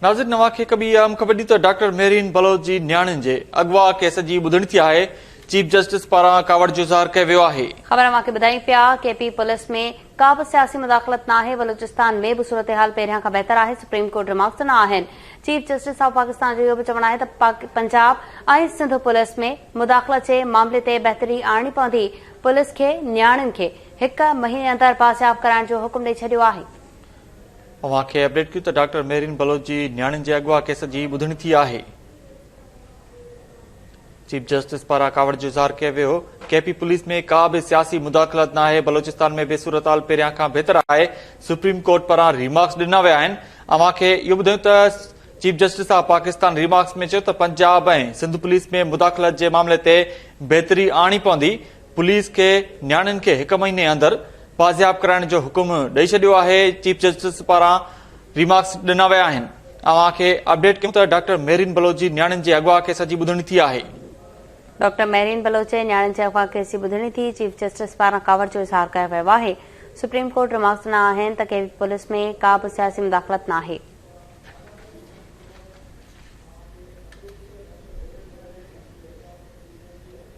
नाज़िर नवा खे कबी अहम ख़बर दी तो डॉक्टर मेरीन बलोच जी न्याणियुनि जे अगवा केस जी ॿुधणी थी आहे। चीफ जस्टिस पारां कावड़ जो इज़हार कयो वियो आहे। ख़बर मां ॿुधाई पिया केपी पुलिस में का बि सियासी मुदाख़लत न आहे। बलूचिस्तान में बि सूरत हाल पहिरियां खां बहितर आहे। सुप्रीम कोर्ट रिमार्क्स न आहिनि। चीफ जस्टिस ऑफ पाकिस्तान जो इहो बि चवणु आहे त पंजाब ऐं सिंध पुलिस में मुदाख़लत जे मामले ते बहितरी आणणी पवंदी। पुलिस खे न्याणियुनि खे 1 महीने अंदरि बाज़ियाब कराइण जो हुकुम ॾेई छॾियो आहे। अव्हांखे अपडेट कयूं त डॉक्टर मेरीन बलोच जी न्याणियुनि जे अगवा केस जी ॿुधणी थी आहे। चीफ जस्टिस पारां कावड़ जो इज़हार कयो वियो। केपी पुलिस में का बि सियासी मुदाख़लत न आहे। बलोचिस्तान में बि सूरत हाल पहिरियां खां बहितर आहे। सुप्रीम कोर्ट पारां रिमार्क्स ॾिना विया आहिनि। अव्हांखे इहो ॿुधायूं त chief justice of Pakistan remarks में चयो त पंजाब ऐं सिंध पुलिस में मुदाख़लत जे मामले ते बहितरी आणणी पवंदी। पुलिस खे न्याणियुनि खे 1 महीने अंदरि बाज़ियाब कराइण जो हुकुम ॾेई छॾियो आहे। चीफ जस्टिस पारां रिमार्क्स ॾिना विया आहिनि। अव्हांखे अपडेट कयूं त डॉक्टर मेरीन बलोच जी न्याणियुनि जे अगवा केस जी ॿुधणी थी आहे। डॉक्टर मेरीन बलोच जे न्याणियुनि जे अगवा केस जी ॿुधणी थी। चीफ जस्टिस पारां कावड़ जो इज़हार कयो वियो आहे। सुप्रीम कोर्ट रिमार्क्स न आहिनि त केपी पुलिस में का बि सियासी मुदाख़लत न आहे।